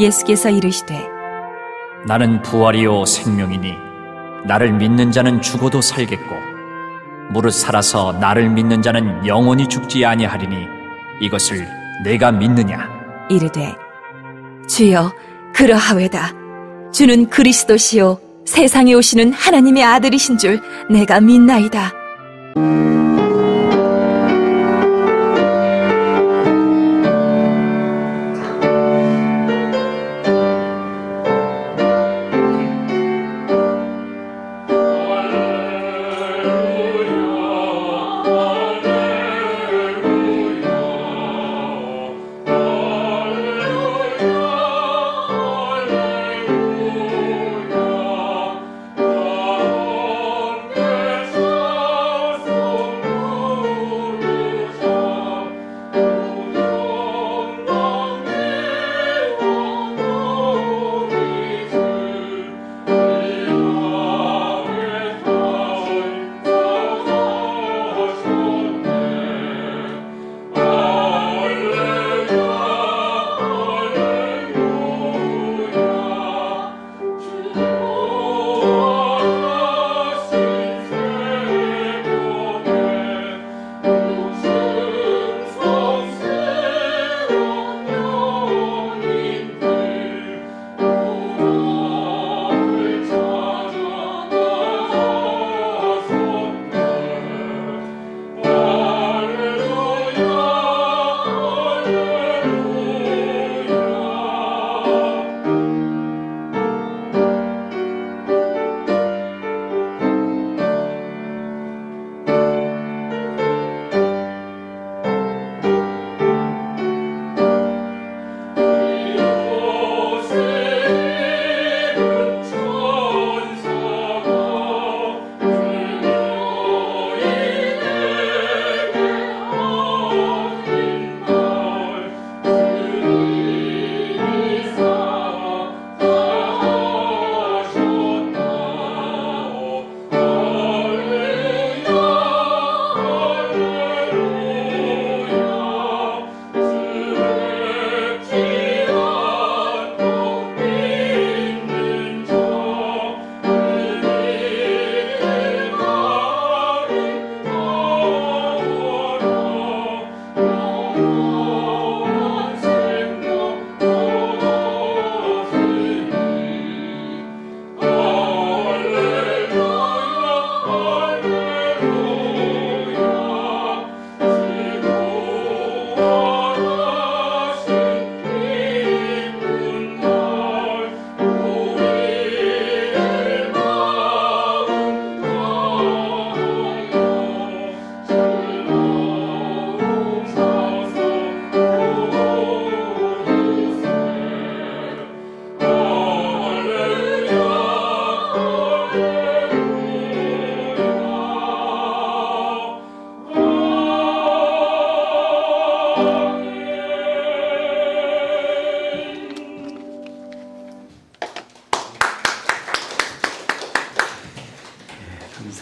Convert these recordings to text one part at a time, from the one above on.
예수께서 이르시되 나는 부활이요 생명이니 나를 믿는 자는 죽어도 살겠고 무릇 살아서 나를 믿는 자는 영원히 죽지 아니하리니 이것을 내가 믿느냐? 이르되 주여 그러하외다. 주는 그리스도시요 세상에 오시는 하나님의 아들이신 줄 내가 믿나이다.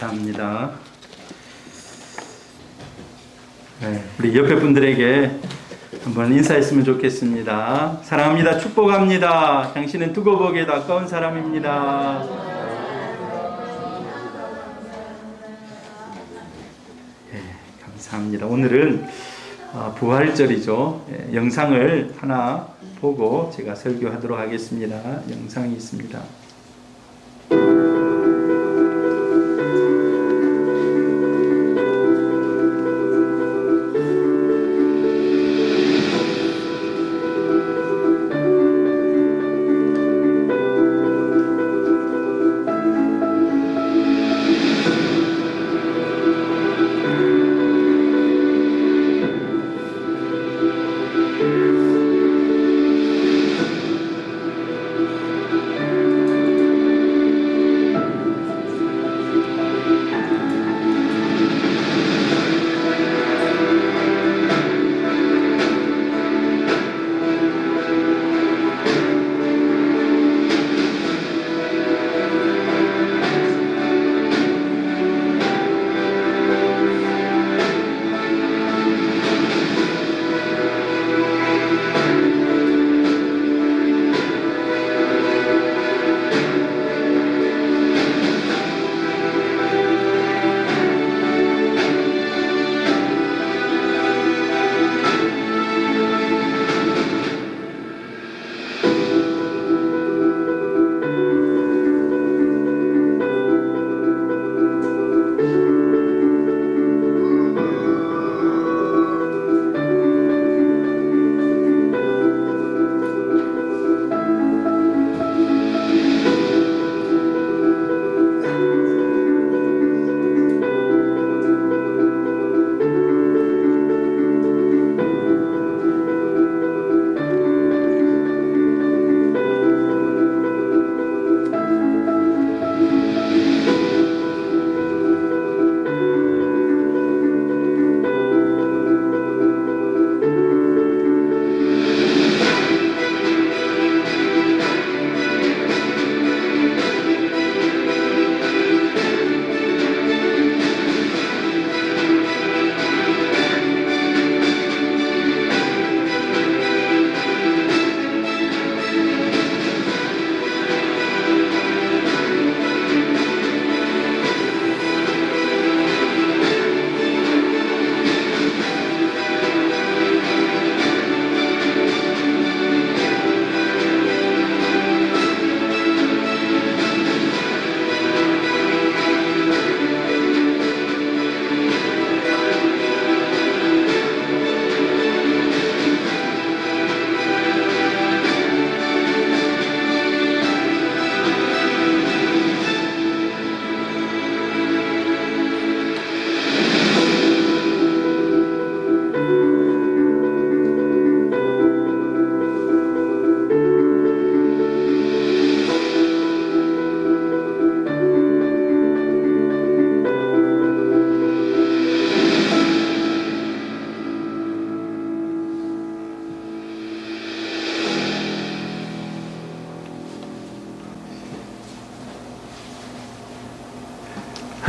감사합니다. 우리 옆에 분들에게 한번 인사했으면 좋겠습니다. 사랑합니다. 축복합니다. 당신은 두고 보기에도 아까운 사람입니다. 감사합니다. 오늘은 부활절이죠. 영상을 하나 보고 제가 설교하도록 하겠습니다. 영상이 있습니다.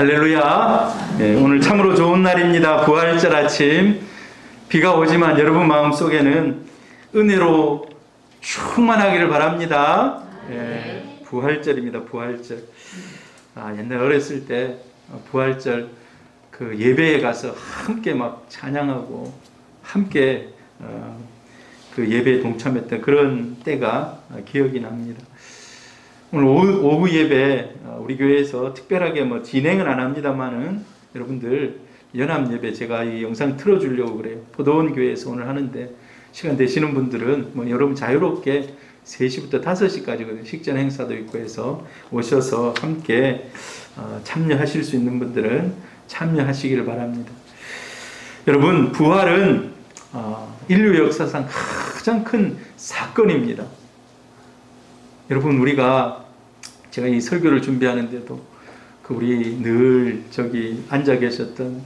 할렐루야. 예, 오늘 참으로 좋은 날입니다. 부활절 아침. 비가 오지만 여러분 마음속에는 은혜로 충만하기를 바랍니다. 예, 부활절입니다. 부활절. 옛날 어렸을 때 부활절 그 예배에 가서 함께 막 찬양하고 함께 그 예배에 동참했던 그런 때가 기억이 납니다. 오늘 오후 예배 우리 교회에서 특별하게 뭐 진행은 안 합니다만은 여러분들 연합 예배 제가 이 영상 틀어주려고 그래요. 포도원 교회에서 오늘 하는데 시간 되시는 분들은 뭐 여러분 자유롭게 3시부터 5시까지거든요. 식전 행사도 있고 해서 오셔서 함께 참여하실 수 있는 분들은 참여하시기를 바랍니다. 여러분 부활은 인류 역사상 가장 큰 사건입니다. 여러분 우리가 제가 이 설교를 준비하는데도 그 우리 늘 저기 앉아 계셨던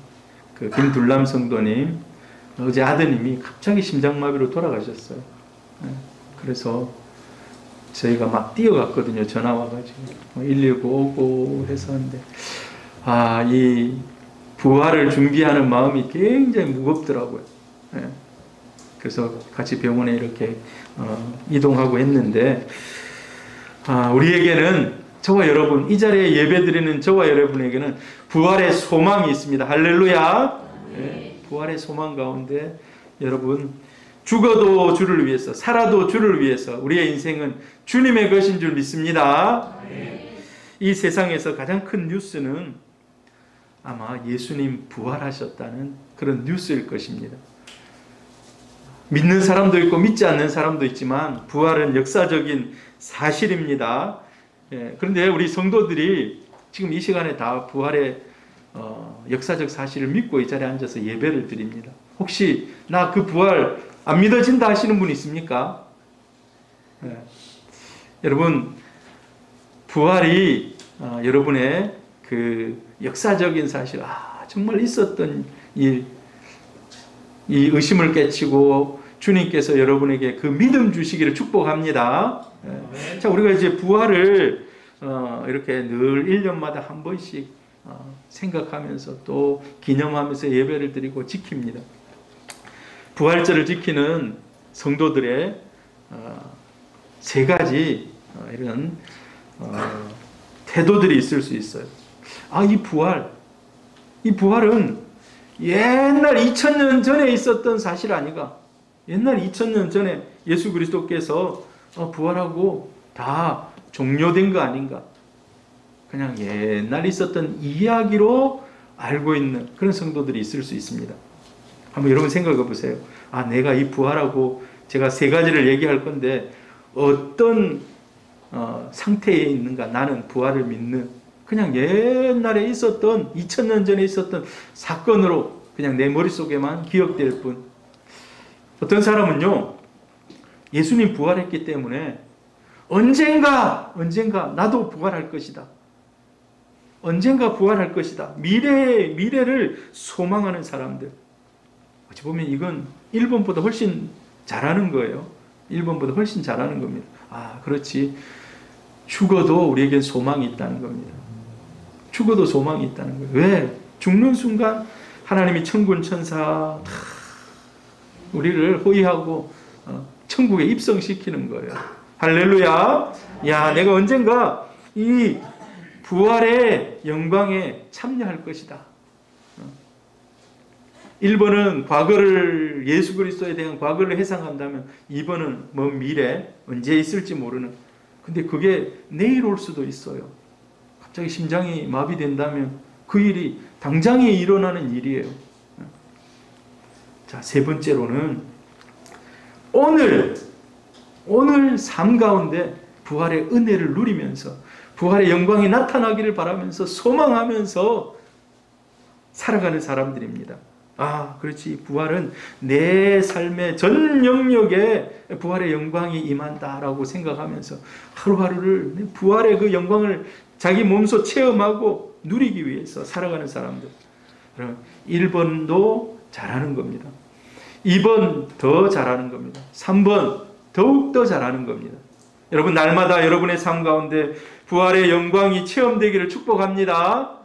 그 김둘람 성도님 어제 아드님이 갑자기 심장마비로 돌아가셨어요. 그래서 저희가 막 뛰어갔거든요. 전화 와가지고 119 오고 해서 하는데 이 부활을 준비하는 마음이 굉장히 무겁더라고요. 그래서 같이 병원에 이렇게 이동하고 했는데 우리에게는 저와 여러분 이 자리에 예배드리는 저와 여러분에게는 부활의 소망이 있습니다. 할렐루야. 네, 부활의 소망 가운데 여러분 죽어도 주를 위해서 살아도 주를 위해서 우리의 인생은 주님의 것인 줄 믿습니다. 이 세상에서 가장 큰 뉴스는 아마 예수님 부활하셨다는 그런 뉴스일 것입니다. 믿는 사람도 있고 믿지 않는 사람도 있지만 부활은 역사적인 사실입니다. 그런데 우리 성도들이 지금 이 시간에 다 부활의 역사적 사실을 믿고 이 자리에 앉아서 예배를 드립니다. 혹시 나 그 부활 안 믿어진다 하시는 분 있습니까? 여러분 부활이 여러분의 그 역사적인 사실 정말 있었던 일, 이 의심을 깨치고 주님께서 여러분에게 그 믿음 주시기를 축복합니다. 자, 우리가 이제 부활을 이렇게 늘 1년마다 한 번씩 생각하면서 또 기념하면서 예배를 드리고 지킵니다. 부활절을 지키는 성도들의 3가지 이런 태도들이 있을 수 있어요. 이 부활은 옛날 2000년 전에 있었던 사실 아니가? 옛날 2000년 전에 예수 그리스도께서 부활하고 다 종료된 거 아닌가? 그냥 옛날 있었던 이야기로 알고 있는 그런 성도들이 있을 수 있습니다. 한번 여러분 생각해 보세요. 내가 이 부활하고 제가 3가지를 얘기할 건데 어떤 상태에 있는가? 나는 부활을 믿는 그냥 옛날에 있었던 2000년 전에 있었던 사건으로 그냥 내 머릿속에만 기억될 뿐. 어떤 사람은요 예수님 부활했기 때문에 언젠가 나도 부활할 것이다. 언젠가 부활할 것이다. 미래를 소망하는 사람들. 어찌 보면 이건 1번보다 훨씬 잘하는 거예요. 1번보다 훨씬 잘하는 겁니다. 그렇지. 죽어도 우리에겐 소망이 있다는 겁니다. 죽어도 소망이 있다는 거예요. 왜? 죽는 순간 하나님이 천군 천사 우리를 호위하고 천국에 입성시키는 거예요. 할렐루야. 내가 언젠가 이 부활의 영광에 참여할 것이다. 1번은 과거를 예수 그리스도에 대한 과거를 회상한다면 2번은 먼 미래 언제 있을지 모르는 근데 그게 내일 올 수도 있어요. 갑자기 심장이 마비된다면 그 일이 당장에 일어나는 일이에요. 자, 3번째로는 오늘 삶 가운데 부활의 은혜를 누리면서 부활의 영광이 나타나기를 바라면서 소망하면서 살아가는 사람들입니다. 그렇지. 부활은 내 삶의 전 영역에 부활의 영광이 임한다라고 생각하면서 하루하루를 부활의 그 영광을 자기 몸소 체험하고 누리기 위해서 살아가는 사람들. 1번도 잘하는 겁니다. 2번 더 잘하는 겁니다. 3번 더욱 더 잘하는 겁니다. 여러분 날마다 여러분의 삶 가운데 부활의 영광이 체험되기를 축복합니다.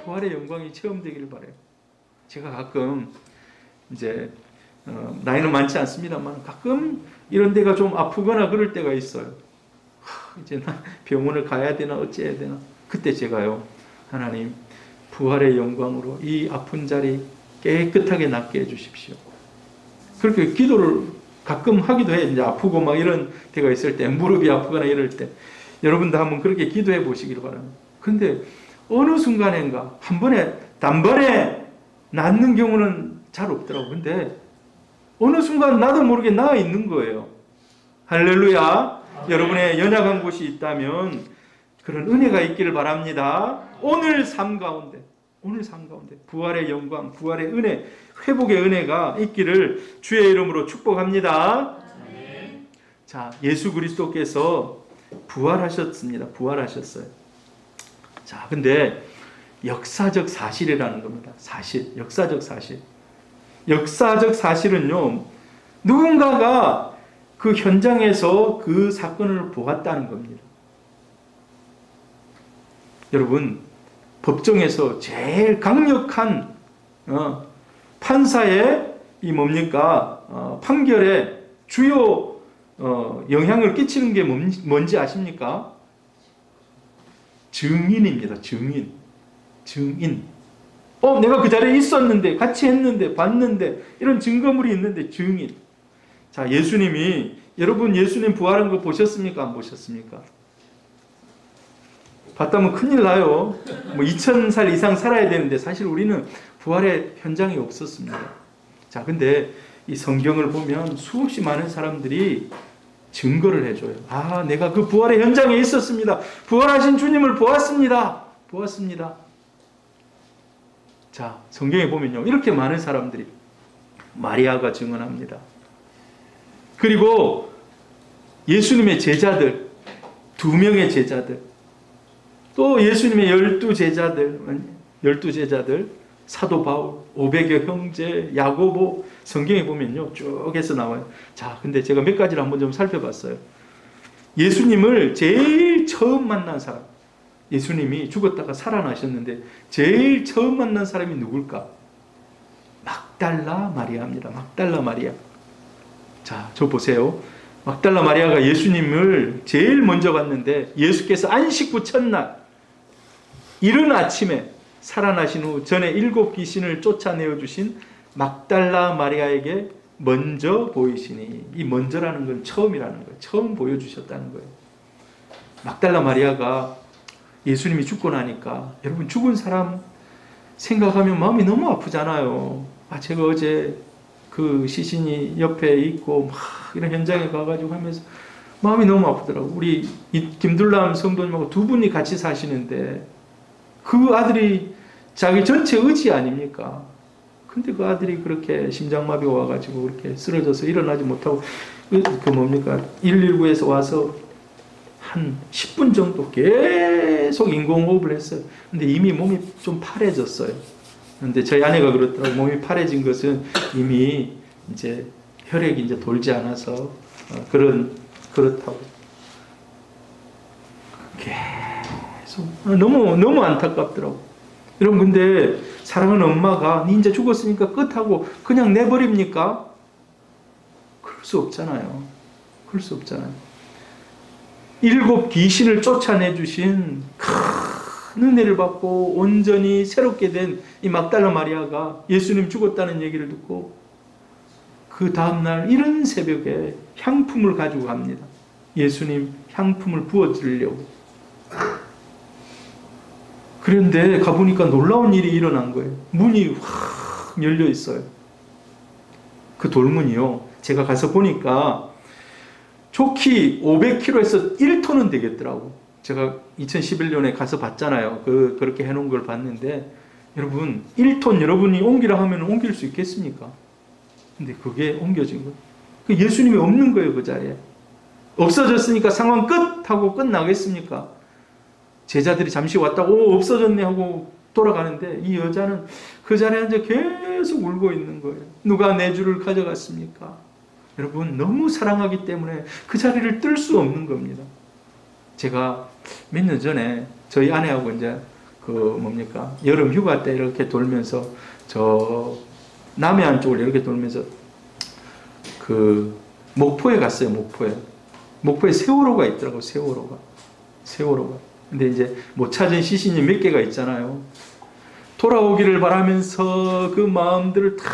부활의 영광이 체험되기를 바라요. 제가 가끔 이제 나이는 많지 않습니다만 가끔 이런 데가 좀 아프거나 그럴 때가 있어요. 이제 나 병원을 가야 되나 어째야 되나. 그때 제가요, 하나님 부활의 영광으로 이 아픈 자리 깨끗하게 낫게 해주십시오. 그렇게 기도를 가끔 하기도 해. 이제 아프고 막 이런 때가 있을 때, 무릎이 아프거나 이럴 때 여러분도 한번 그렇게 기도해 보시기를 바랍니다. 근데 어느 순간인가 한 번에 단번에 낫는 경우는 잘 없더라고. 근데 어느 순간 나도 모르게 나아 있는 거예요. 할렐루야. 여러분의 연약한 곳이 있다면 그런 은혜가 있기를 바랍니다. 오늘 삶 가운데 부활의 영광, 부활의 은혜, 회복의 은혜가 있기를 주의 이름으로 축복합니다. 자, 예수 그리스도께서 부활하셨습니다. 부활하셨어요. 자, 근데 역사적 사실이라는 겁니다. 사실, 역사적 사실. 역사적 사실은요, 누군가가 그 현장에서 그 사건을 보았다는 겁니다. 여러분, 법정에서 제일 강력한 판사의 이 뭡니까? 판결에 주요 영향을 끼치는 게 뭔지 아십니까? 증인입니다. 증인. 내가 그 자리에 있었는데, 같이 했는데, 봤는데, 이런 증거물이 있는데, 증인. 자, 여러분 예수님 부활한 거 보셨습니까? 안 보셨습니까? 봤다면 큰일 나요. 2000살 이상 살아야 되는데, 사실 우리는 부활의 현장이 없었습니다. 자, 근데 이 성경을 보면 수없이 많은 사람들이 증거를 해줘요. 아, 내가 그 부활의 현장에 있었습니다. 부활하신 주님을 보았습니다. 자, 성경에 보면요, 이렇게 많은 사람들이, 마리아가 증언합니다. 그리고 예수님의 제자들, 2명의 제자들, 또 예수님의 12제자들, 사도 바울, 500여 형제, 야고보, 성경에 보면요, 쭉 해서 나와요. 자, 근데 제가 몇 가지를 한번 좀 살펴봤어요. 예수님을 제일 처음 만난 사람, 예수님이 죽었다가 살아나셨는데 제일 처음 만난 사람이 누굴까? 막달라 마리아입니다. 막달라 마리아. 자, 저 보세요. 막달라 마리아가 예수님을 제일 먼저 봤는데, 예수께서 안식구 첫날 이른 아침에 살아나신 후 전에 7 귀신을 쫓아내어 주신 막달라 마리아에게 먼저 보이시니, 이 먼저라는 건 처음이라는 거예요. 처음 보여주셨다는 거예요. 막달라 마리아가 예수님이 죽고 나니까, 여러분 죽은 사람 생각하면 마음이 너무 아프잖아요. 아, 제가 어제 그 시신이 옆에 있고 막 이런 현장에 가가지고 하면서 마음이 너무 아프더라고. 우리 김둘람 성도님하고 2분이 같이 사시는데 그 아들이 자기 전체 의지 아닙니까? 근데 그 아들이 그렇게 심장마비가 와가지고 그렇게 쓰러져서 일어나지 못하고, 그 뭡니까? 119에서 와서 한 10분 정도 계속 인공호흡을 했어요. 근데 이미 몸이 좀 파래졌어요. 근데 저희 아내가 그렇더라고. 몸이 파래진 것은 이미 이제 혈액이 이제 돌지 않아서 그렇다고. 계속 너무 안타깝더라고. 여러분, 근데 사랑하는 엄마가 니 이제 죽었으니까 끝하고 그냥 내버립니까? 그럴 수 없잖아요. 7 귀신을 쫓아내주신 큰 은혜를 받고 온전히 새롭게 된 이 막달라 마리아가 예수님 죽었다는 얘기를 듣고 그 다음날 이른 새벽에 향품을 가지고 갑니다. 예수님 향품을 부어드리려고. 그런데 가보니까 놀라운 일이 일어난 거예요. 문이 확 열려 있어요. 그 돌문이요, 제가 가서 보니까 좋기 500kg에서 1톤은 되겠더라고. 제가 2011년에 가서 봤잖아요. 그렇게 해놓은 걸 봤는데, 여러분 1톤 여러분이 옮기라 하면 옮길 수 있겠습니까? 근데 그게 옮겨진 거예요. 그 예수님이 없는 거예요. 그 자리에 없어졌으니까 상황 끝 하고 끝나겠습니까? 제자들이 잠시 왔다고 없어졌네 하고 돌아가는데, 이 여자는 그 자리에 앉아 계속 울고 있는 거예요. 누가 내 주를 가져갔습니까? 여러분, 너무 사랑하기 때문에 그 자리를 뜰 수 없는 겁니다. 제가 몇 년 전에 저희 아내하고 이제 여름 휴가 때 이렇게 돌면서 저 남해안 쪽을 이렇게 돌면서 목포에 갔어요. 목포에 세월호가 있더라고. 세월호가. 근데 이제 못 찾은 시신이 몇 개가 있잖아요. 돌아오기를 바라면서 그 마음들을 다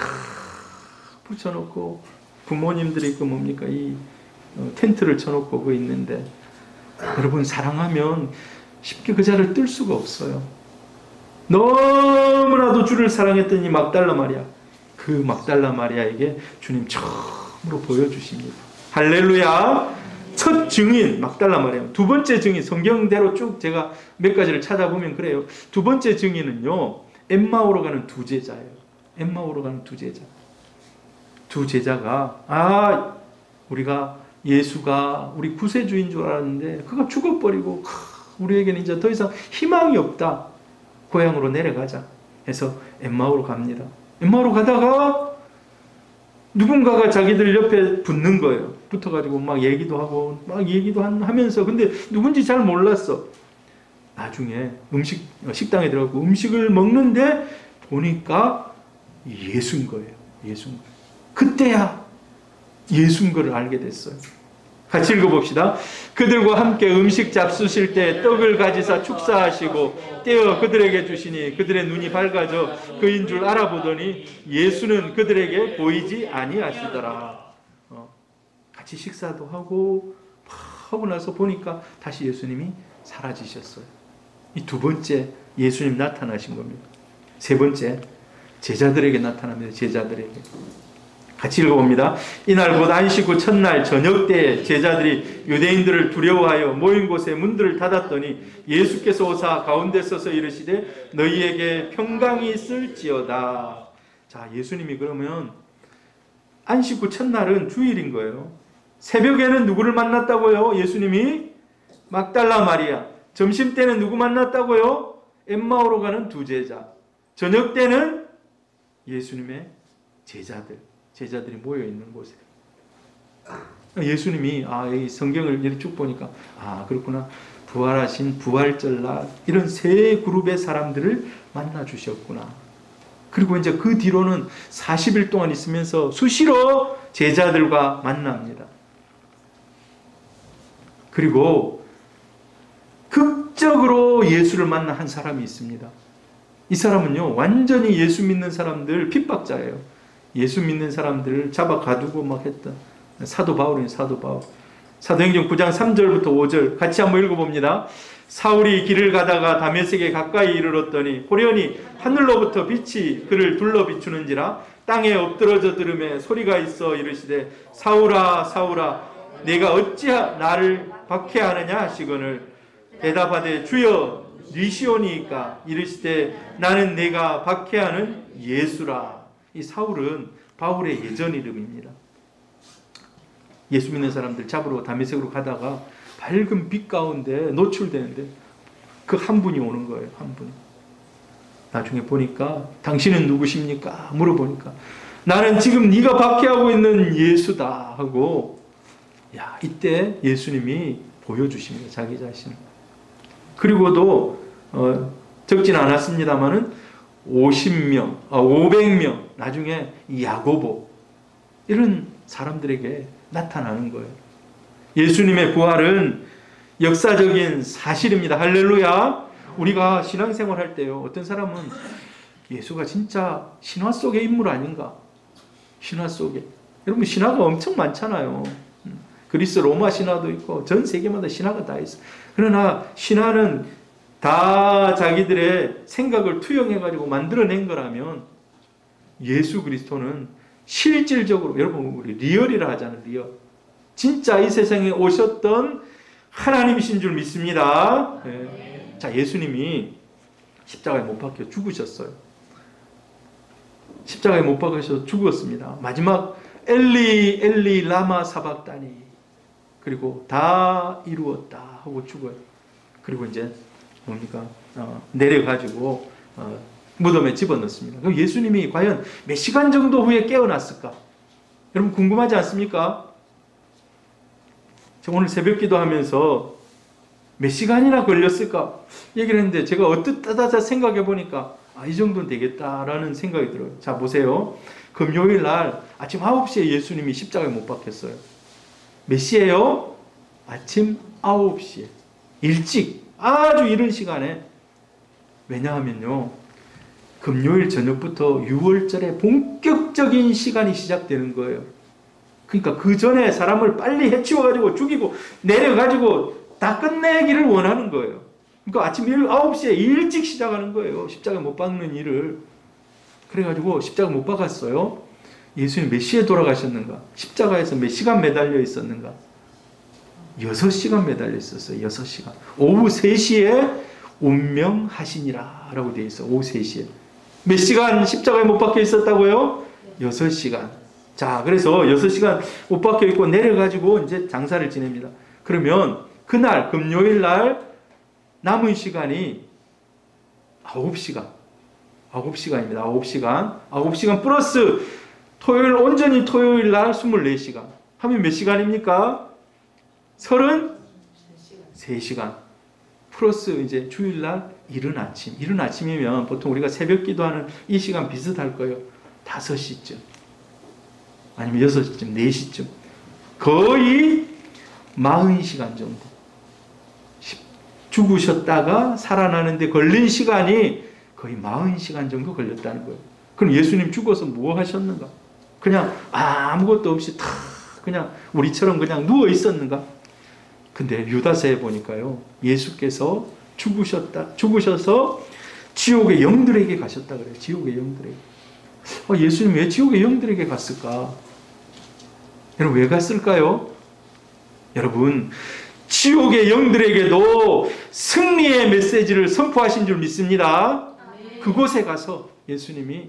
붙여놓고 부모님들이 이 텐트를 쳐놓고 있는데, 여러분, 사랑하면 쉽게 그 자리를 뜰 수가 없어요. 너무나도 주를 사랑했던 이 막달라 마리아, 그 막달라 마리아에게 주님 처음으로 보여주십니다. 할렐루야. 첫 증인 막달라 마리아. 두 번째 증인, 성경대로 쭉 제가 몇 가지를 찾아보면 그래요. 두 번째 증인은요, 엠마오로 가는 두 제자예요. 엠마오로 가는 두 제자. 두 제자가 우리가 예수가 우리 구세주인 줄 알았는데 그가 죽어버리고 우리에게는 이제 더 이상 희망이 없다. 고향으로 내려가자 해서 엠마오로 갑니다. 엠마오로 가다가 누군가가 자기들 옆에 붙는 거예요. 붙어가지고 막 얘기도 하고 하면서, 근데 누군지 잘 몰랐어. 나중에 식당에 들어가고 음식을 먹는데 보니까 예수인 거예요. 그때야 예수인 거를 알게 됐어요. 같이 읽어봅시다. 그들과 함께 음식 잡수실 때 떡을 가지사 축사하시고 떼어 그들에게 주시니 그들의 눈이 밝아져 그인 줄 알아보더니 예수는 그들에게 보이지 아니하시더라. 같이 식사도 하고 나서 보니까 다시 예수님이 사라지셨어요. 이 두 번째 예수님 나타나신 겁니다. 세 번째 제자들에게 나타납니다. 제자들에게. 같이 읽어봅니다. 이날 곧 안식 후 첫날 저녁 때에 제자들이 유대인들을 두려워하여 모인 곳에 문들을 닫았더니 예수께서 오사 가운데 서서 이르시되 너희에게 평강이 있을지어다. 자, 예수님이 그러면 안식 후 첫날은 주일인 거예요. 새벽에는 누구를 만났다고요? 예수님이 막달라 마리아. 점심 때는 누구 만났다고요? 엠마오로 가는 두 제자. 저녁 때는 예수님의 제자들이 모여 있는 곳에 예수님이 이 성경을 이렇게 쭉 보니까 그렇구나, 부활하신 부활절날 이런 세 그룹의 사람들을 만나 주셨구나. 그리고 이제 그 뒤로는 40일 동안 있으면서 수시로 제자들과 만납니다. 그리고 극적으로 예수를 만난 한 사람이 있습니다. 이 사람은요, 완전히 예수 믿는 사람들 핍박자예요. 예수 믿는 사람들을 잡아 가두고 막 했던 사도 바울이에요. 사도 바울. 사도행전 9장 3절부터 5절 같이 한번 읽어봅니다. 사울이 길을 가다가 다메섹에 가까이 이르렀더니 호련히 하늘로부터 빛이 그를 둘러 비추는지라 땅에 엎드러져 들음에 소리가 있어 이르시되 사울아 사울아 내가 어찌 나를 박해하느냐 하시거늘 대답하되 주여 니시오니이까 이르시되 나는 내가 박해하는 예수라. 이 사울은 바울의 예전 이름입니다. 예수 믿는 사람들 잡으러 다메섹으로 가다가 밝은 빛 가운데 노출되는데 그 한 분이 오는 거예요. 한 분이. 나중에 보니까 당신은 누구십니까? 물어보니까 나는 지금 네가 박해하고 있는 예수다 하고, 이때 예수님이 보여주십니다. 자기 자신을. 그리고도 적진 않았습니다마는 500명 나중에 야고보 이런 사람들에게 나타나는 거예요. 예수님의 부활은 역사적인 사실입니다. 할렐루야. 우리가 신앙생활 할 때요, 어떤 사람은 예수가 진짜 신화 속의 인물 아닌가? 신화 속에. 여러분, 신화가 엄청 많잖아요. 그리스 로마 신화도 있고 전 세계마다 신화가 다 있어요. 그러나 신화는 다 자기들의 생각을 투영해가지고 만들어낸 거라면 예수 그리스도는 실질적으로, 여러분 우리 리얼이라 하잖아요. 리얼. 진짜 이 세상에 오셨던 하나님이신 줄 믿습니다. 네. 자, 예수님이 십자가에 못 박혀 죽으셨어요. 십자가에 못 박혀서 죽었습니다. 마지막 엘리 엘리 라마 사박다니, 그리고 다 이루었다 하고 죽어요. 그리고 이제 내려가지고 무덤에 집어넣습니다. 그럼 예수님이 과연 몇 시간 정도 후에 깨어났을까? 여러분 궁금하지 않습니까? 저 오늘 새벽 기도하면서 몇 시간이나 걸렸을까? 얘기를 했는데 제가 어떻다 생각해 보니까 이 정도는 되겠다라는 생각이 들어요. 자, 보세요. 금요일 날 아침 9시에 예수님이 십자가에 못 박혔어요. 몇 시에요? 아침 9시에. 일찍, 아주 이른 시간에. 왜냐하면요, 금요일 저녁부터 6월절에 본격적인 시간이 시작되는 거예요. 그러니까 그 전에 사람을 빨리 해치워가지고 죽이고 내려가지고 다 끝내기를 원하는 거예요. 그러니까 아침 9시에 일찍 시작하는 거예요. 십자가 못 박는 일을. 그래가지고 십자가 못 박았어요. 예수님 몇 시에 돌아가셨는가? 십자가에서 몇 시간 매달려 있었는가? 6시간 매달려 있었어요. 6시간. 오후 3시에 운명하시니라 라고 되어 있어요. 오후 3시에. 몇 시간 십자가에 못 박혀 있었다고요? 6시간. 자, 그래서 6시간 못 박혀 있고 내려가지고 이제 장사를 지냅니다. 그러면 그날 금요일 날 남은 시간이 9시간. 9시간입니다. 9시간. 9시간 플러스 토요일, 온전히 토요일 날 24시간. 하면 몇 시간입니까? 33시간. 플러스 이제 주일 날 이른 아침. 이른 아침이면 보통 우리가 새벽 기도하는 이 시간 비슷할 거예요. 5시쯤. 아니면 6시쯤, 4시쯤. 거의 40시간 정도. 죽으셨다가 살아나는데 걸린 시간이 거의 40시간 정도 걸렸다는 거예요. 그럼 예수님 죽어서 뭐 하셨는가? 그냥 아무것도 없이 다 그냥 우리처럼 그냥 누워 있었는가? 근데 유다서에 보니까요, 예수께서 죽으셔서 지옥의 영들에게 가셨다 그래요. 지옥의 영들에게. 예수님 왜 지옥의 영들에게 갔을까? 여러분 왜 갔을까요? 여러분, 지옥의 영들에게도 승리의 메시지를 선포하신 줄 믿습니다. 그곳에 가서 예수님이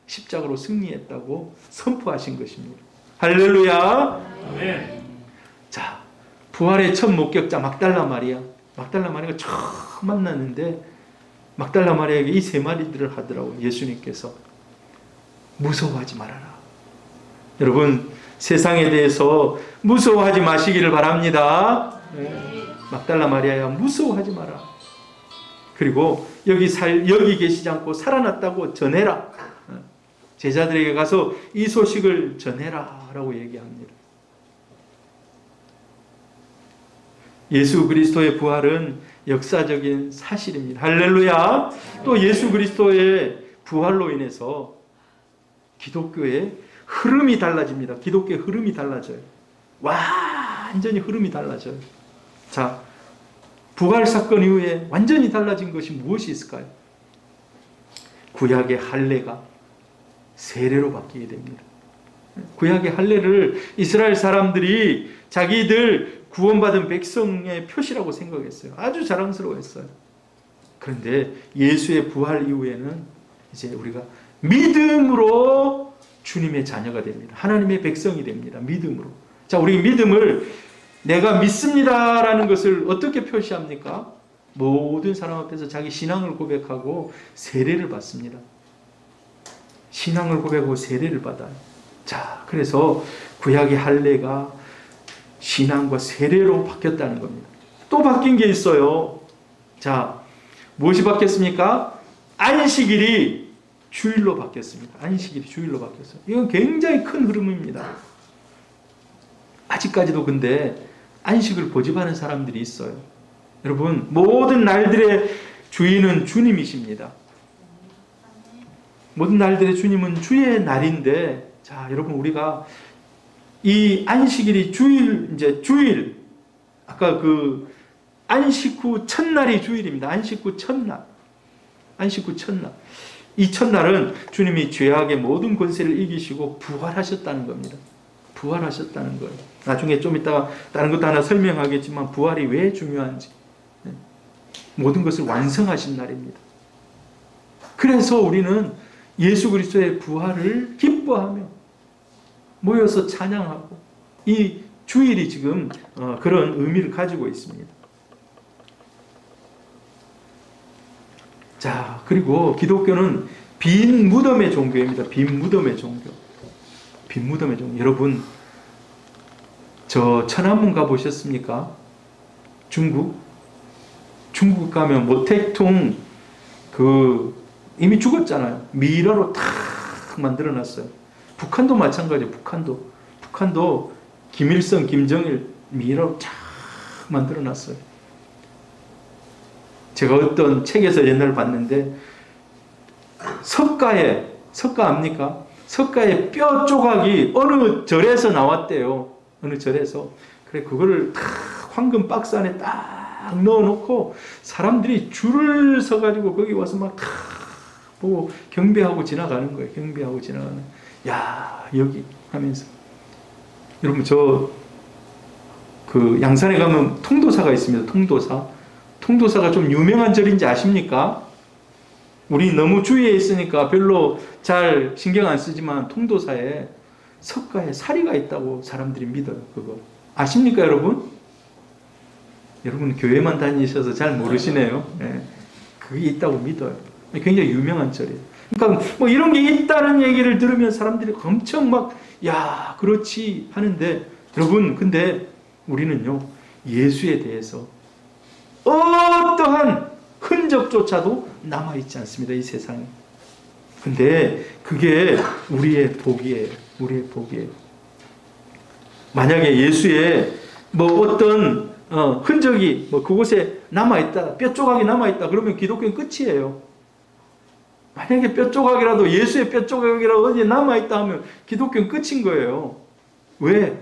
십자가로 승리했다고 선포하신 것입니다. 할렐루야. 아멘. 자, 부활의 첫 목격자 막달라 마리아. 막달라 마리아가 처음 만났는데 막달라 마리아에게 이 3마디들을 하더라고요. 예수님께서 무서워하지 말아라. 여러분, 세상에 대해서 무서워하지 마시기를 바랍니다. 막달라 마리아야, 무서워하지 마라. 그리고 여기 계시지 않고 살아났다고 전해라. 제자들에게 가서 이 소식을 전해라 라고 얘기합니다. 예수 그리스도의 부활은 역사적인 사실입니다. 할렐루야. 또 예수 그리스도의 부활로 인해서 기독교의 흐름이 달라집니다. 기독교의 흐름이 달라져요. 완전히 흐름이 달라져요. 자, 부활 사건 이후에 완전히 달라진 것이 무엇이 있을까요? 구약의 할례가 세례로 바뀌게 됩니다. 구약의 할례를 이스라엘 사람들이 자기들 구원받은 백성의 표시라고 생각했어요. 아주 자랑스러워했어요. 그런데 예수의 부활 이후에는 이제 우리가 믿음으로 주님의 자녀가 됩니다. 하나님의 백성이 됩니다. 믿음으로. 자, 우리 믿음을 내가 믿습니다라는 것을 어떻게 표시합니까? 모든 사람 앞에서 자기 신앙을 고백하고 세례를 받습니다. 신앙을 고백하고 세례를 받아요. 자, 그래서 구약의 할례가 신앙과 세례로 바뀌었다는 겁니다. 또 바뀐 게 있어요. 자, 무엇이 바뀌었습니까? 안식일이 주일로 바뀌었습니다. 안식일이 주일로 바뀌었어요. 이건 굉장히 큰 흐름입니다. 아직까지도 근데 안식을 고집하는 사람들이 있어요. 여러분, 모든 날들의 주인은 주님이십니다. 모든 날들의 주님은 주의 날인데, 자, 여러분, 우리가 이 안식일이 주일, 아까 그 안식 후 첫날이 주일입니다. 안식 후 첫날. 이 첫날은 주님이 죄악의 모든 권세를 이기시고 부활하셨다는 겁니다. 부활하셨다는 거예요. 나중에 좀 이따가 다른 것도 하나 설명하겠지만 부활이 왜 중요한지. 모든 것을 완성하신 날입니다. 그래서 우리는 예수 그리스도의 부활을 기뻐하며 모여서 찬양하고, 이 주일이 지금 그런 의미를 가지고 있습니다. 자, 그리고 기독교는 빈 무덤의 종교입니다. 빈 무덤의 종교. 빈 무덤의 종교. 여러분, 저 천안문 가보셨습니까? 중국? 중국 가면 모택동 이미 죽었잖아요. 미라로 탁 만들어놨어요. 북한도 마찬가지예요. 북한도 김일성, 김정일 미라로 탁 만들어놨어요. 제가 어떤 책에서 옛날에 봤는데 석가 압니까? 석가의 뼈 조각이 어느 절에서 나왔대요. 어느 절에서. 그래 그거를 탁 황금 박스 안에 딱 넣어놓고 사람들이 줄을 서가지고 거기 와서 막 탁 보고 경배하고 지나가는 거예요. 경배하고 지나가는. 야 여기 하면서. 여러분 양산에 가면 통도사가 있습니다. 통도사가 좀 유명한 절인지 아십니까? 우리 너무 주위에 있으니까 별로 잘 신경 안 쓰지만 통도사에 석가에 사리가 있다고 사람들이 믿어요. 그거 아십니까 여러분? 여러분 교회만 다니셔서 잘 모르시네요. 네. 그게 있다고 믿어요. 굉장히 유명한 절이에요. 그러니까 뭐 이런 게 있다는 얘기를 들으면 사람들이 엄청 막 야 그렇지 하는데 여러분 근데 우리는요 예수에 대해서 어떠한 흔적조차도 남아있지 않습니다. 이 세상에. 근데 그게 우리의 복이에요. 우리의 복이에요. 만약에 예수의 뭐 어떤 흔적이 뭐 그곳에 남아있다, 뼈 조각이 남아있다 그러면 기독교는 끝이에요. 만약에 뼈 조각이라도 예수의 뼈 조각이라도 어디에 남아있다 하면 기독교는 끝인 거예요. 왜?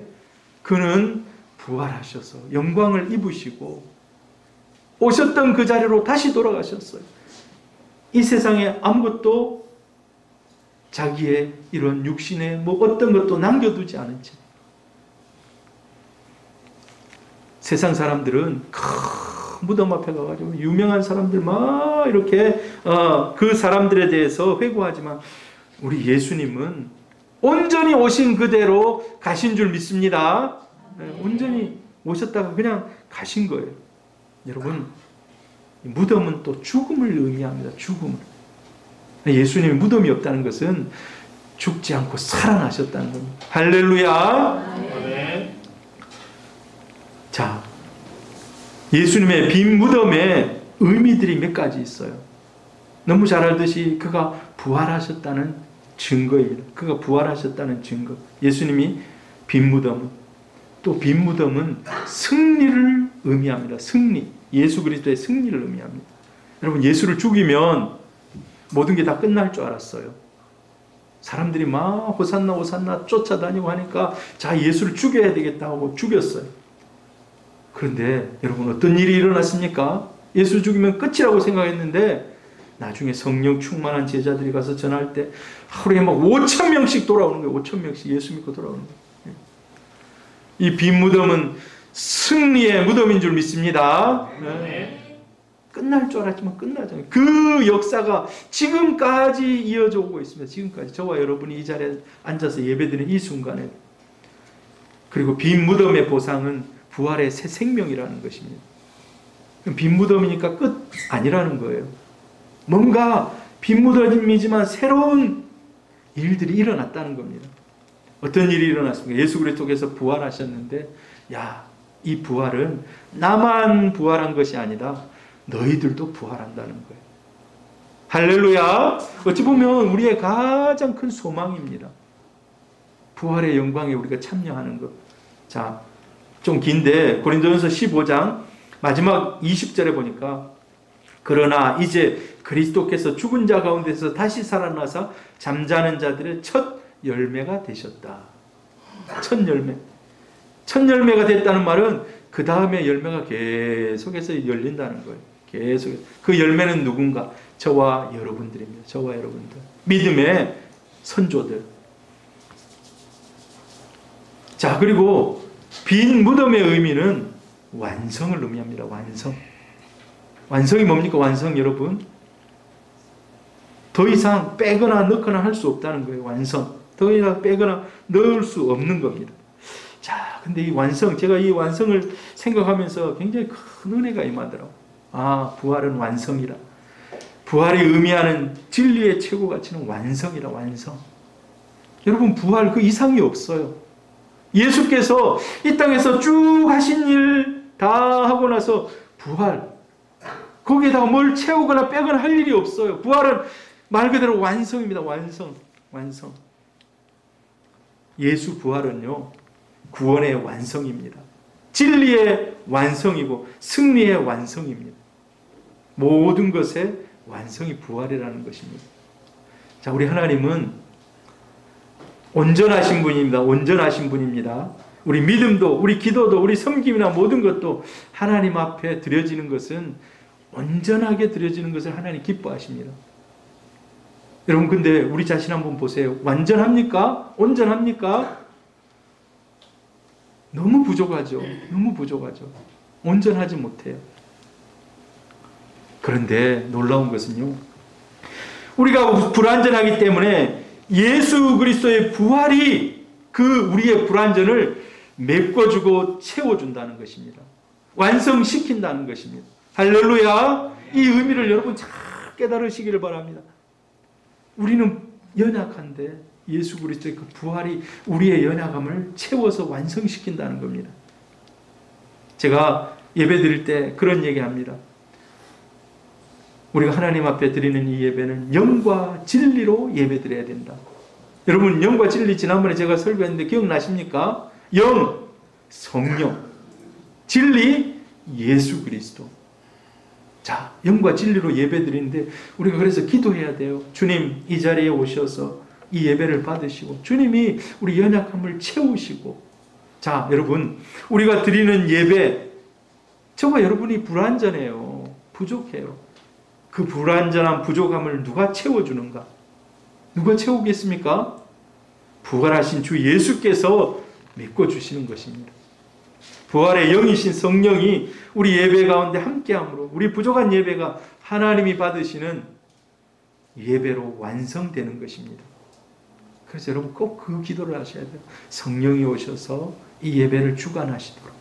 그는 부활하셔서 영광을 입으시고 오셨던 그 자리로 다시 돌아가셨어요. 이 세상에 아무것도 자기의 이런 육신에 뭐 어떤 것도 남겨두지 않은 채. 세상 사람들은 큰 무덤 앞에 가가지고 유명한 사람들 막 이렇게 그 사람들에 대해서 회고하지만 우리 예수님은 온전히 오신 그대로 가신 줄 믿습니다. 온전히 오셨다가 그냥 가신 거예요. 여러분 무덤은 또 죽음을 의미합니다. 죽음을. 예수님이 무덤이 없다는 것은 죽지 않고 살아나셨다는 겁니다. 할렐루야. 네. 자, 예수님의 빈 무덤에 의미들이 몇 가지 있어요. 너무 잘 알듯이 그가 부활하셨다는 증거입니다. 그가 부활하셨다는 증거. 예수님이 빈 무덤은 또 빈 무덤은 승리를 의미합니다. 승리. 예수 그리스도의 승리를 의미합니다. 여러분 예수를 죽이면 모든 게 다 끝날 줄 알았어요. 사람들이 막 호산나 호산나 쫓아다니고 하니까 자 예수를 죽여야 되겠다 하고 죽였어요. 그런데 여러분 어떤 일이 일어났습니까? 예수 죽이면 끝이라고 생각했는데 나중에 성령 충만한 제자들이 가서 전할 때 하루에 막 5,000명씩 돌아오는 거예요. 5,000명씩 예수 믿고 돌아오는 거예요. 이 빈 무덤은 승리의 무덤인 줄 믿습니다. 네. 끝날 줄 알았지만 끝나잖아요. 그 역사가 지금까지 이어져 오고 있습니다. 지금까지 저와 여러분이 이 자리에 앉아서 예배드리는 이 순간에. 그리고 빈 무덤의 보상은 부활의 새 생명이라는 것입니다. 빈 무덤이니까 끝 아니라는 거예요. 뭔가 빈 무덤이지만 새로운 일들이 일어났다는 겁니다. 어떤 일이 일어났습니까? 예수 그리스도께서 부활하셨는데 이 부활은 나만 부활한 것이 아니라 너희들도 부활한다는 거예요. 할렐루야. 어찌 보면 우리의 가장 큰 소망입니다. 부활의 영광에 우리가 참여하는 것. 자, 좀 긴데 고린도전서 15장 마지막 20절에 보니까 그러나 이제 그리스도께서 죽은 자 가운데서 다시 살아나서 잠자는 자들의 첫 열매가 되셨다. 첫 열매. 첫 열매가 됐다는 말은 그 다음에 열매가 계속해서 열린다는 거예요. 계속. 그 열매는 누군가? 저와 여러분들입니다. 저와 여러분들. 믿음의 선조들. 자, 그리고 빈 무덤의 의미는 완성을 의미합니다. 완성. 완성이 뭡니까? 완성 여러분. 더 이상 빼거나 넣거나 할 수 없다는 거예요. 완성. 더 이상 빼거나 넣을 수 없는 겁니다. 자, 근데 이 완성, 제가 이 완성을 생각하면서 굉장히 큰 은혜가 임하더라고요. 부활은 완성이라. 부활이 의미하는 진리의 최고 가치는 완성이라, 완성. 여러분, 부활 그 이상이 없어요. 예수께서 이 땅에서 쭉 하신 일 다 하고 나서 부활. 거기에다가 뭘 채우거나 빼거나 할 일이 없어요. 부활은 말 그대로 완성입니다. 완성. 예수 부활은요, 구원의 완성입니다. 진리의 완성이고 승리의 완성입니다. 모든 것의 완성이 부활이라는 것입니다. 자, 우리 하나님은 온전하신 분입니다. 온전하신 분입니다. 우리 믿음도, 우리 기도도, 우리 섬김이나 모든 것도 하나님 앞에 드려지는 것은 온전하게 드려지는 것을 하나님 기뻐하십니다. 여러분, 근데 우리 자신 한번 보세요. 완전합니까? 온전합니까? 너무 부족하죠. 너무 부족하죠. 온전하지 못해요. 그런데 놀라운 것은요, 우리가 불완전하기 때문에 예수 그리스도의 부활이 그 우리의 불완전을 메꿔주고 채워준다는 것입니다. 완성시킨다는 것입니다. 할렐루야! 이 의미를 여러분 잘 깨달으시기를 바랍니다. 우리는 연약한데 예수 그리스도의 그 부활이 우리의 연약함을 채워서 완성시킨다는 겁니다. 제가 예배 드릴 때 그런 얘기합니다. 우리가 하나님 앞에 드리는 이 예배는 영과 진리로 예배 드려야 된다. 여러분, 영과 진리 지난번에 제가 설교했는데 기억나십니까? 영, 성령, 진리, 예수 그리스도. 자, 영과 진리로 예배 드리는데 우리가 그래서 기도해야 돼요. 주님, 이 자리에 오셔서 이 예배를 받으시고 주님이 우리 연약함을 채우시고. 자, 여러분, 우리가 드리는 예배, 저와 여러분이 불완전해요. 부족해요. 그 불완전한 부족함을 누가 채워주는가? 누가 채우겠습니까? 부활하신 주 예수께서 메꿔주시는 것입니다. 부활의 영이신 성령이 우리 예배 가운데 함께함으로 우리 부족한 예배가 하나님이 받으시는 예배로 완성되는 것입니다. 그래서 여러분 꼭 그 기도를 하셔야 돼요. 성령이 오셔서 이 예배를 주관하시도록.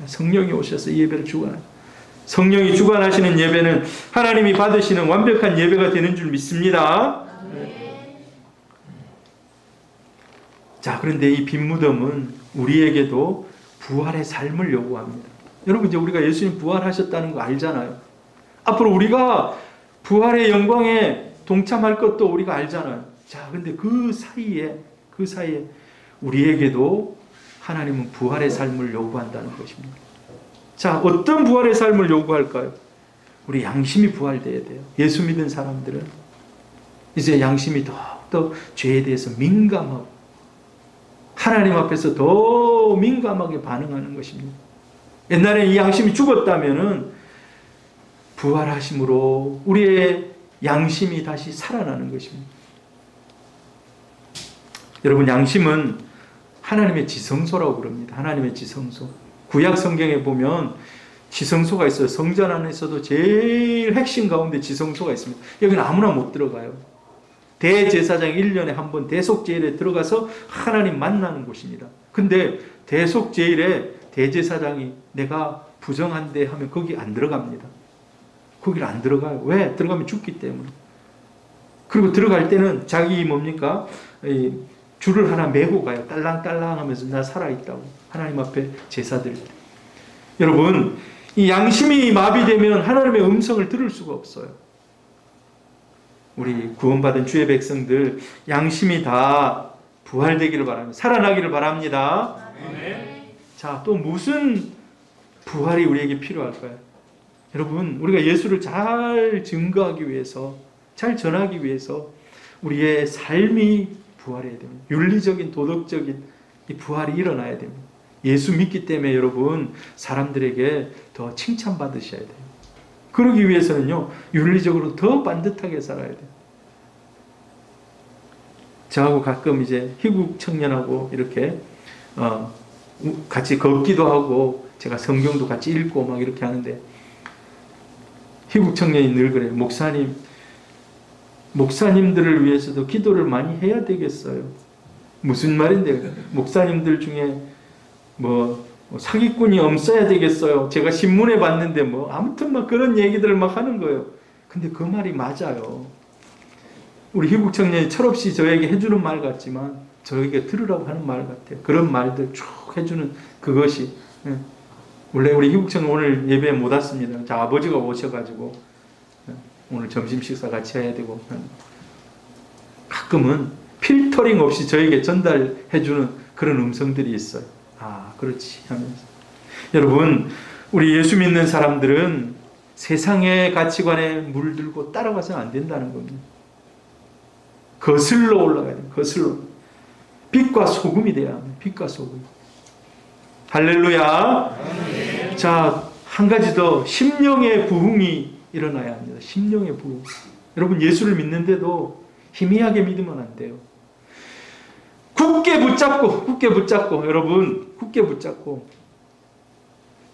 성령이 오셔서 이 예배를 주관하시도록. 성령이 주관하시는 예배는 하나님이 받으시는 완벽한 예배가 되는 줄 믿습니다. 자, 그런데 이 빈 무덤은 우리에게도 부활의 삶을 요구합니다. 여러분, 이제 우리가 예수님 부활하셨다는 거 알잖아요. 앞으로 우리가 부활의 영광에 동참할 것도 우리가 알잖아요. 자, 근데 그 사이에 우리에게도 하나님은 부활의 삶을 요구한다는 것입니다. 자, 어떤 부활의 삶을 요구할까요? 우리 양심이 부활돼야 돼요. 예수 믿은 사람들은 이제 양심이 더욱더 죄에 대해서 민감하고 하나님 앞에서 더 민감하게 반응하는 것입니다. 옛날에 이 양심이 죽었다면은 부활하심으로 우리의 양심이 다시 살아나는 것입니다. 여러분, 양심은 하나님의 지성소라고 그럽니다. 하나님의 지성소. 구약 성경에 보면 지성소가 있어요. 성전 안에서도 제일 핵심 가운데 지성소가 있습니다. 여기는 아무나 못 들어가요. 대제사장이 1년에 한 번 대속제일에 들어가서 하나님 만나는 곳입니다. 근데 대속제일에 대제사장이 내가 부정한데 하면 거기 안 들어갑니다. 거기를 안 들어가요. 왜? 들어가면 죽기 때문에. 그리고 들어갈 때는 자기 뭡니까? 줄을 하나 메고 가요. 딸랑딸랑 하면서 나 살아있다고. 하나님 앞에 제사 드릴 때. 여러분, 이 양심이 마비되면 하나님의 음성을 들을 수가 없어요. 우리 구원받은 주의 백성들 양심이 다 부활되기를 바랍니다. 살아나기를 바랍니다. 네. 자, 또 무슨 부활이 우리에게 필요할까요? 여러분, 우리가 예수를 잘 증거하기 위해서, 잘 전하기 위해서 우리의 삶이 부활해야 됩니다. 윤리적인, 도덕적인 이 부활이 일어나야 됩니다. 예수 믿기 때문에 여러분 사람들에게 더 칭찬받으셔야 돼요. 그러기 위해서는요, 윤리적으로 더 반듯하게 살아야 돼요. 저하고 가끔 이제 희국 청년하고 이렇게 같이 걷기도 하고 제가 성경도 같이 읽고 막 이렇게 하는데 희국 청년이 늘 그래요. 목사님들을 위해서도 기도를 많이 해야 되겠어요. 무슨 말인데요? 목사님들 중에 뭐 사기꾼이 없어야 되겠어요. 제가 신문에 봤는데 뭐 아무튼 막 그런 얘기들을 막 하는 거예요. 근데 그 말이 맞아요. 우리 희국 청년이 철없이 저에게 해주는 말 같지만 저에게 들으라고 하는 말 같아요. 그런 말들 쭉 해주는 그것이. 원래 우리 희국 청년 오늘 예배에 못 왔습니다. 자, 아버지가 오셔가지고 오늘 점심 식사 같이 해야 되고, 가끔은 필터링 없이 저에게 전달해주는 그런 음성들이 있어요. 아, 그렇지 하면서. 여러분, 우리 예수 믿는 사람들은 세상의 가치관에 물들고 따라가서는 안 된다는 겁니다. 거슬러 올라가야 돼요. 거슬러. 빛과 소금이 돼야 합니다. 빛과 소금. 할렐루야. 아멘. 자, 한 가지 더, 심령의 부흥이 일어나야 합니다. 심령의 부흥. 여러분, 예수를 믿는데도 희미하게 믿으면 안 돼요. 굳게 붙잡고, 여러분, 굳게 붙잡고.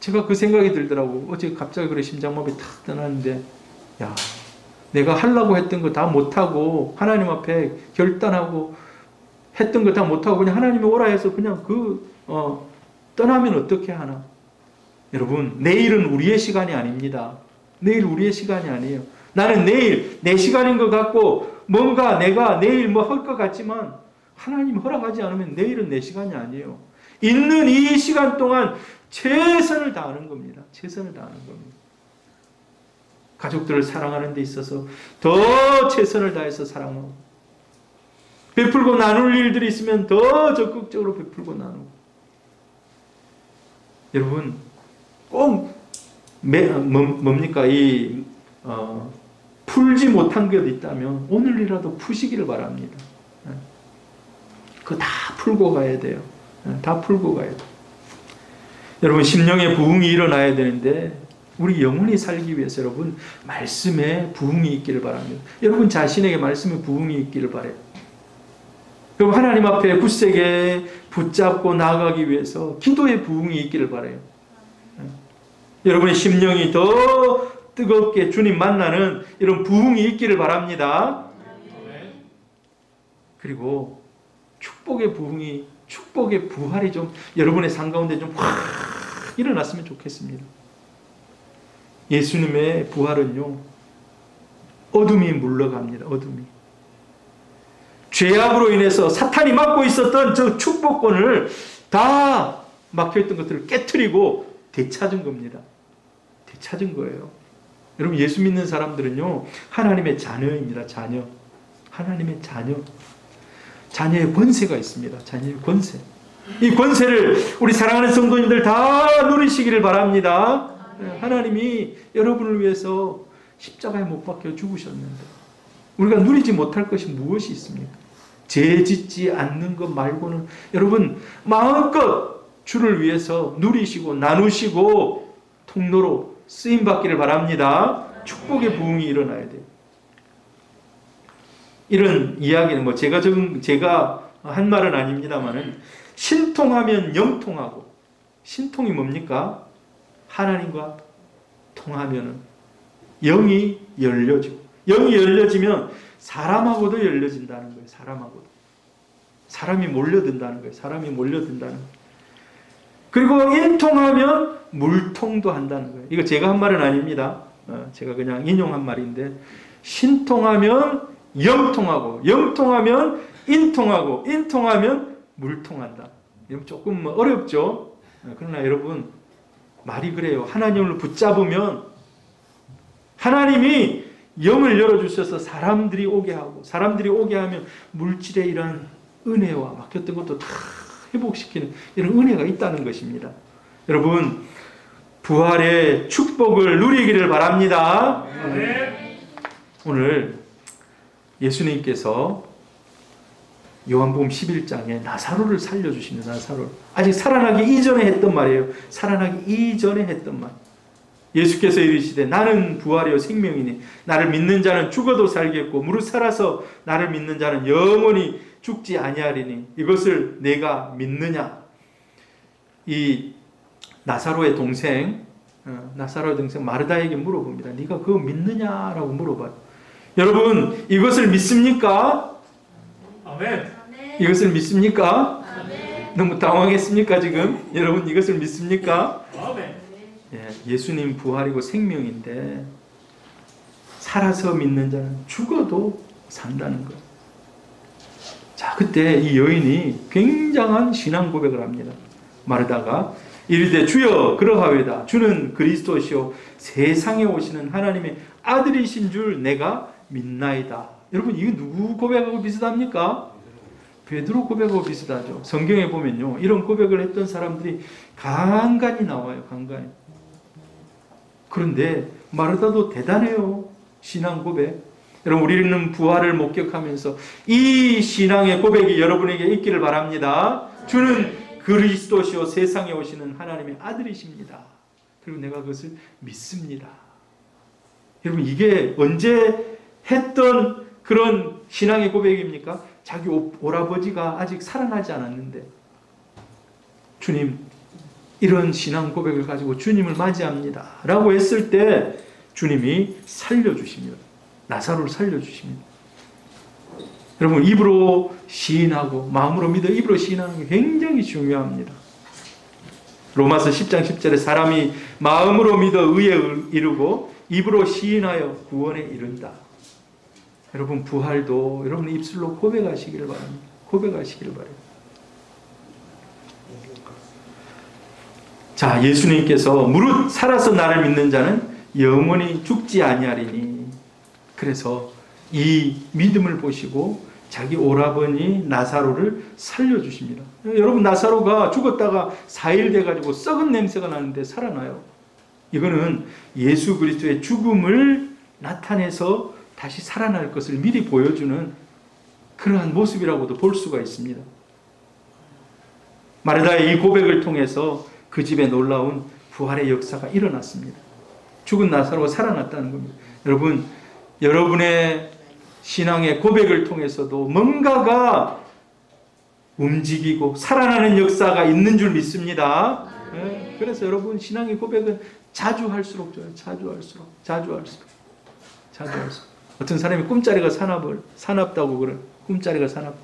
제가 그 생각이 들더라고. 어제 갑자기 그래 심장마비 탁 떠났는데, 야, 내가 하려고 했던 거 다 못하고, 하나님 앞에 결단하고, 했던 거 다 못하고, 그냥 하나님이 오라 해서 그냥 떠나면 어떻게 하나? 여러분, 내일은 우리의 시간이 아닙니다. 내일 우리의 시간이 아니에요. 나는 내일 내 시간인 것 같고, 뭔가 내가 내일 뭐 할 것 같지만, 하나님 허락하지 않으면 내일은 내 시간이 아니에요. 있는 이 시간 동안 최선을 다하는 겁니다. 최선을 다하는 겁니다. 가족들을 사랑하는 데 있어서 더 최선을 다해서 사랑하고, 베풀고 나눌 일들이 있으면 더 적극적으로 베풀고 나누고. 여러분, 꼭 뭡니까? 풀지 못한 것 있다면 오늘이라도 푸시기를 바랍니다. 그거 다 풀고 가야 돼요. 다 풀고 가야 돼요. 여러분, 심령의 부흥이 일어나야 되는데, 우리 영혼이 살기 위해서 여러분, 말씀에 부흥이 있기를 바랍니다. 여러분 자신에게 말씀에 부흥이 있기를 바라요. 여러분, 하나님 앞에 굳세게 붙잡고 나아가기 위해서 기도의 부흥이 있기를 바라요. 여러분의 심령이 더 뜨겁게 주님 만나는 이런 부흥이 있기를 바랍니다. 그리고 축복의 부흥이, 축복의 부활이 좀 여러분의 삶 가운데 좀 확 일어났으면 좋겠습니다. 예수님의 부활은요, 어둠이 물러갑니다. 어둠이. 죄악으로 인해서 사탄이 막고 있었던 저 축복권을 다 막혀있던 것들을 깨트리고 되찾은 겁니다. 되찾은 거예요. 여러분, 예수 믿는 사람들은요, 하나님의 자녀입니다. 자녀. 하나님의 자녀. 자녀의 권세가 있습니다. 자녀의 권세. 이 권세를 우리 사랑하는 성도님들 다 누리시기를 바랍니다. 하나님이 여러분을 위해서 십자가에 못 박혀 죽으셨는데 우리가 누리지 못할 것이 무엇이 있습니까? 죄 짓지 않는 것 말고는 여러분 마음껏 주를 위해서 누리시고 나누시고 통로로 쓰임받기를 바랍니다. 축복의 부흥이 일어나야 돼요. 이런 이야기는 제가 한 말은 아닙니다만은, 신통하면 영통하고, 신통이 뭡니까? 하나님과 통하면은 영이 열려지고, 영이 열려지면 사람하고도 열려진다는 거예요. 사람하고도. 사람이 몰려든다는 거예요. 사람이 몰려든다는 거예요. 그리고 인통하면 물통도 한다는 거예요. 이거 제가 한 말은 아닙니다. 제가 그냥 인용한 말인데, 신통하면 영통하고, 영통하면 인통하고, 인통하면 물통한다. 이건 조금 어렵죠? 그러나 여러분, 말이 그래요. 하나님을 붙잡으면 하나님이 영을 열어주셔서 사람들이 오게 하고, 사람들이 오게 하면 물질의 이런 은혜와 막혔던 것도 다 회복시키는 이런 은혜가 있다는 것입니다. 여러분, 부활의 축복을 누리기를 바랍니다. 오늘 예수님께서 요한복음 11장에 나사로를 살려주십니다. 나사로. 아직 살아나기 이전에 했던 말이에요. 살아나기 이전에 했던 말. 예수께서 이르시되 나는 부활이요 생명이니 나를 믿는 자는 죽어도 살겠고 무릇 살아서 나를 믿는 자는 영원히 죽지 아니하리니 이것을 내가 믿느냐. 이 나사로의 동생 마르다에게 물어봅니다. 네가 그거 믿느냐라고 물어봐요. 여러분, 이것을 믿습니까? 아멘. 이것을 믿습니까? 아멘. 너무 당황했습니까 지금? 여러분, 이것을 믿습니까? 아멘. 예수님 부활이고 생명인데 살아서 믿는 자는 죽어도 산다는 것. 자, 그때 이 여인이 굉장한 신앙 고백을 합니다. 마르다가 이르되 주여 그러하외다. 주는 그리스도시요 세상에 오시는 하나님의 아들이신 줄 내가 믿나이다. 여러분 이거 누구 고백하고 비슷합니까? 베드로 고백하고 비슷하죠. 성경에 보면요 이런 고백을 했던 사람들이 간간히 나와요. 간간히. 그런데 마르다도 대단해요. 신앙 고백. 여러분 우리는 부활을 목격하면서 이 신앙의 고백이 여러분에게 있기를 바랍니다. 주는 그리스도시요 세상에 오시는 하나님의 아들이십니다. 그리고 내가 그것을 믿습니다. 여러분 이게 언제 했던 그런 신앙의 고백입니까? 자기 오라버지가 아직 살아나지 않았는데 주님 이런 신앙 고백을 가지고 주님을 맞이합니다 라고 했을 때 주님이 살려주십니다. 나사로를 살려주십니다. 여러분 입으로 시인하고 마음으로 믿어 입으로 시인하는 게 굉장히 중요합니다. 로마서 10장 10절에 사람이 마음으로 믿어 의에 이르고 입으로 시인하여 구원에 이른다. 여러분 부활도 여러분 입술로 고백하시기를 바랍니다. 고백하시기를 바랍니다. 자, 예수님께서 무릇 살아서 나를 믿는 자는 영원히 죽지 아니하리니. 그래서 이 믿음을 보시고 자기 오라버니 나사로를 살려주십니다. 여러분 나사로가 죽었다가 4일 돼가지고 썩은 냄새가 나는데 살아나요. 이거는 예수 그리스도의 죽음을 나타내서 다시 살아날 것을 미리 보여주는 그러한 모습이라고도 볼 수가 있습니다. 마르다의 이 고백을 통해서 그 집에 놀라운 부활의 역사가 일어났습니다. 죽은 나사로가 살아났다는 겁니다. 여러분, 여러분의 신앙의 고백을 통해서도 뭔가가 움직이고 살아나는 역사가 있는 줄 믿습니다. 네, 그래서 여러분 신앙의 고백은 자주 할수록 좋아요. 자주 할수록. 어떤 사람이 꿈자리가 사납다고 그래. 꿈자리가 사납다.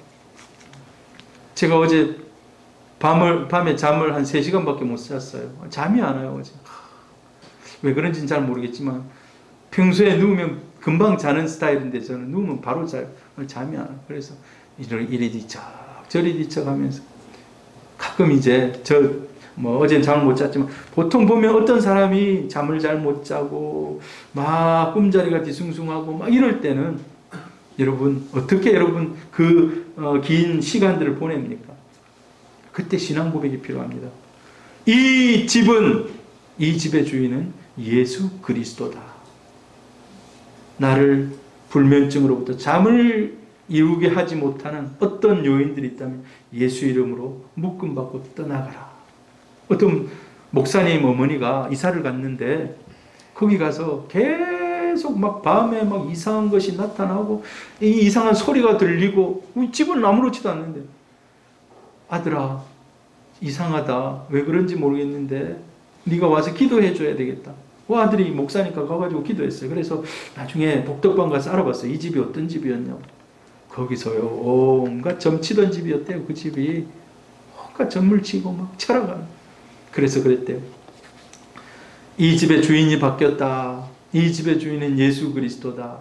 제가 어제 밤에 잠을 한 3시간밖에 못 잤어요. 잠이 안 와요 어제. 왜 그런지는 잘 모르겠지만 평소에 누우면 금방 자는 스타일인데 저는 누우면 바로 자요. 잠이 안 와요. 그래서 이리 뒤척 저리 뒤척 하면서 가끔 이제 어제는 잠을 못 잤지만 보통 보면 어떤 사람이 잠을 잘 못 자고 막 꿈자리가 뒤숭숭하고 막 이럴 때는 여러분 어떻게 여러분 그 긴 시간들을 보냅니까? 그때 신앙 고백이 필요합니다. 이 집의 주인은 예수 그리스도다. 나를 불면증으로부터 잠을 이루게 하지 못하는 어떤 요인들이 있다면 예수 이름으로 묶음받고 떠나가라. 어떤 목사님 어머니가 이사를 갔는데 거기 가서 계속 막 밤에 막 이상한 것이 나타나고 이 이상한 소리가 들리고 집은 아무렇지도 않는데 아들아 이상하다. 왜 그런지 모르겠는데 네가 와서 기도해 줘야 되겠다. 그 아들이 목사니까 가가지고 기도했어요. 그래서 나중에 복덕방 가서 알아봤어요. 이 집이 어떤 집이었냐고. 거기서요 온갖 점치던 집이었대요. 그 집이 온갖 점을 치고 막 철학하는. 그래서 그랬대요. 이 집의 주인이 바뀌었다. 이 집의 주인은 예수 그리스도다.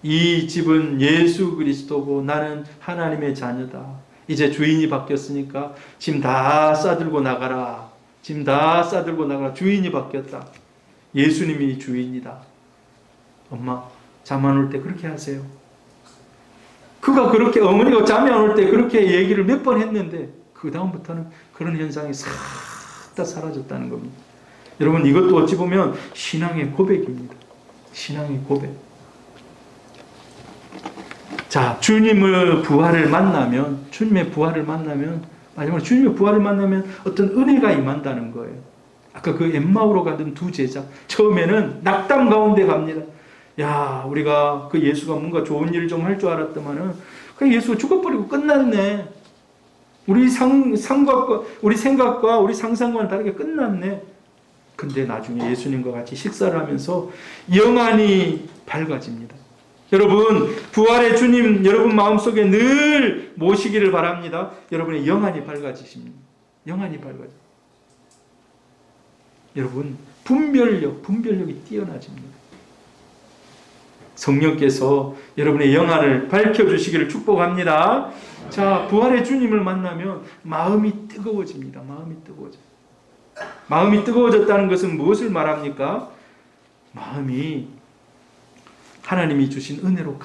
이 집은 예수 그리스도고 나는 하나님의 자녀다. 이제 주인이 바뀌었으니까 짐 다 싸들고 나가라. 짐 다 싸들고 나가라. 주인이 바뀌었다. 예수님이 주인이다. 엄마 잠 안 올 때 그렇게 하세요. 그가 그렇게 어머니가 잠이 안 올 때 그렇게 얘기를 몇 번 했는데 그 다음부터는 그런 현상이 싹 다 사라졌다는 겁니다. 여러분 이것도 어찌 보면 신앙의 고백입니다. 신앙의 고백. 자, 주님의 부활을 만나면 마지막으로 주님의 부활을 만나면 어떤 은혜가 임한다는 거예요. 아까 그 엠마오로 가던 두 제자 처음에는 낙담 가운데 갑니다. 야, 우리가 그 예수가 뭔가 좋은 일 좀 할 줄 알았더만은 그 예수가 죽어버리고 끝났네. 우리 생각과 우리 상상과는 다르게 끝났네. 근데 나중에 예수님과 같이 식사를 하면서 영안이 밝아집니다. 여러분 부활의 주님 여러분 마음속에 늘 모시기를 바랍니다. 여러분의 영안이 밝아지십니다. 영안이 밝아져. 여러분 분별력이 뛰어나집니다. 성령께서 여러분의 영안을 밝혀주시기를 축복합니다. 자, 부활의 주님을 만나면 마음이 뜨거워집니다. 마음이 뜨거워져. 마음이 뜨거워졌다는 것은 무엇을 말합니까? 마음이 하나님이 주신 은혜로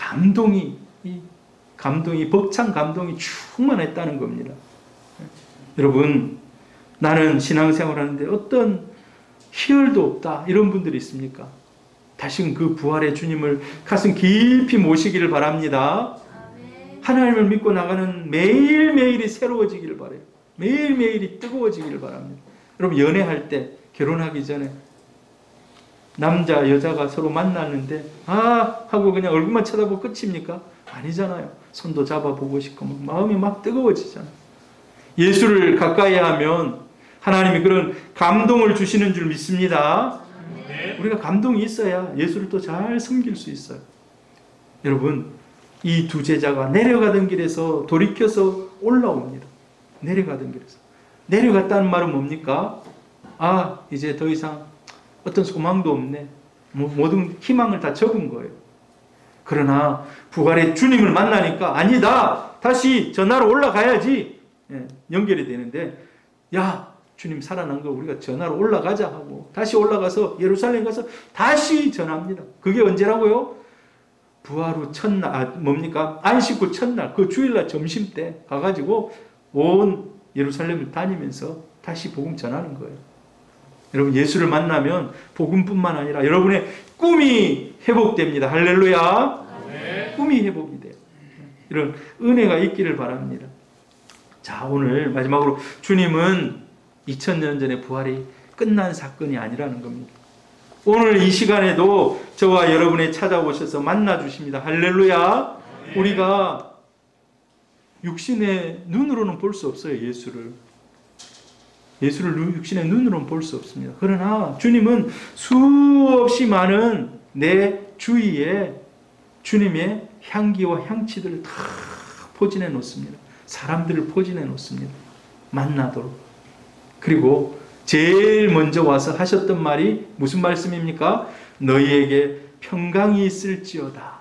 벅찬 감동이 충만했다는 겁니다. 여러분, 나는 신앙생활 하는데 어떤 희열도 없다, 이런 분들이 있습니까? 다시금 그 부활의 주님을 가슴 깊이 모시기를 바랍니다. 하나님을 믿고 나가는 매일매일이 새로워지기를 바라요. 매일매일이 뜨거워지기를 바랍니다. 여러분, 연애할 때, 결혼하기 전에 남자 여자가 서로 만났는데 하고 그냥 얼굴만 쳐다보고 끝입니까? 아니잖아요. 손도 잡아보고 싶고 마음이 막 뜨거워지잖아요. 예수를 가까이 하면 하나님이 그런 감동을 주시는 줄 믿습니다. 우리가 감동이 있어야 예수를 또 잘 섬길 수 있어요. 여러분, 이 두 제자가 내려가던 길에서 돌이켜서 올라옵니다. 내려가던 길에서. 내려갔다는 말은 뭡니까? 이제 더 이상 어떤 소망도 없네. 모든 희망을 다 접은 거예요. 그러나 부활의 주님을 만나니까 아니다, 다시 저 나라 올라가야지. 연결이 되는데, 야, 주님 살아난 거 우리가 전하러 올라가자 하고 다시 올라가서 예루살렘 가서 다시 전합니다. 그게 언제라고요? 부활 후 첫날, 안식 후 첫날, 그 주일날 점심 때 가가지고 온 예루살렘을 다니면서 다시 복음 전하는 거예요. 여러분, 예수를 만나면 복음뿐만 아니라 여러분의 꿈이 회복됩니다. 할렐루야. 네. 꿈이 회복이 돼요. 이런 은혜가 있기를 바랍니다. 자, 오늘 마지막으로 주님은 2000년 전에 부활이 끝난 사건이 아니라는 겁니다. 오늘 이 시간에도 저와 여러분이 찾아오셔서 만나주십니다. 할렐루야. 네. 우리가 육신의 눈으로는 볼 수 없어요. 예수를 육신의 눈으로는 볼 수 없습니다. 그러나 주님은 수없이 많은 내 주위에 주님의 향기와 향치들을 다 포진해 놓습니다. 사람들을 포진해 놓습니다. 만나도록. 그리고 제일 먼저 와서 하셨던 말이 무슨 말씀입니까? 너희에게 평강이 있을지어다.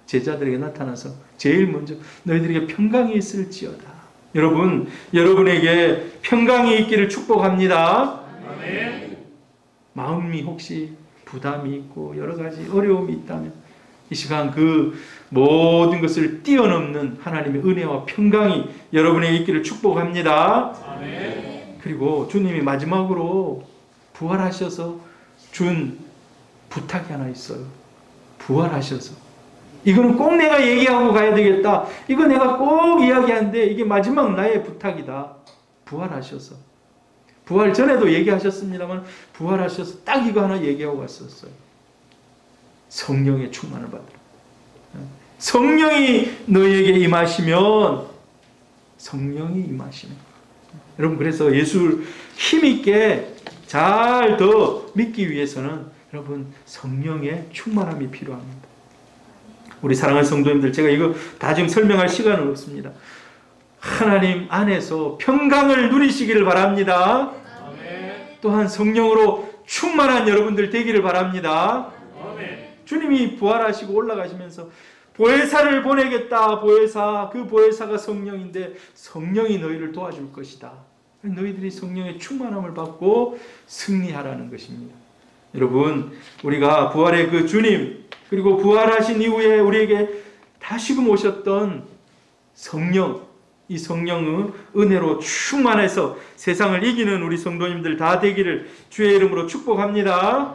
제자들에게 나타나서 제일 먼저 너희들에게 평강이 있을지어다. 여러분, 여러분에게 평강이 있기를 축복합니다. 아멘. 마음이 혹시 부담이 있고 여러 가지 어려움이 있다면 이 시간 그 모든 것을 뛰어넘는 하나님의 은혜와 평강이 여러분에게 있기를 축복합니다. 아멘. 그리고 주님이 마지막으로 부활하셔서 준 부탁이 하나 있어요. 부활하셔서. 이거는 꼭 내가 얘기하고 가야 되겠다. 이거 내가 꼭 이야기하는데 이게 마지막 나의 부탁이다. 부활하셔서. 부활 전에도 얘기하셨습니다만 부활하셔서 딱 이거 하나 얘기하고 갔었어요. 성령의 충만을 받으라. 성령이 너희에게 임하시면 성령이 임하시면 여러분, 그래서 예수를 힘있게 잘 더 믿기 위해서는 여러분 성령의 충만함이 필요합니다. 우리 사랑하는 성도님들, 제가 이거 다 지금 설명할 시간은 없습니다. 하나님 안에서 평강을 누리시기를 바랍니다. 아멘. 또한 성령으로 충만한 여러분들 되기를 바랍니다. 아멘. 주님이 부활하시고 올라가시면서 보혜사를 보내겠다. 보혜사, 그 보혜사가 성령인데 성령이 너희를 도와줄 것이다. 너희들이 성령의 충만함을 받고 승리하라는 것입니다. 여러분, 우리가 부활의 그 주님, 그리고 부활하신 이후에 우리에게 다시금 오셨던 성령, 이 성령의 은혜로 충만해서 세상을 이기는 우리 성도님들 다 되기를 주의 이름으로 축복합니다.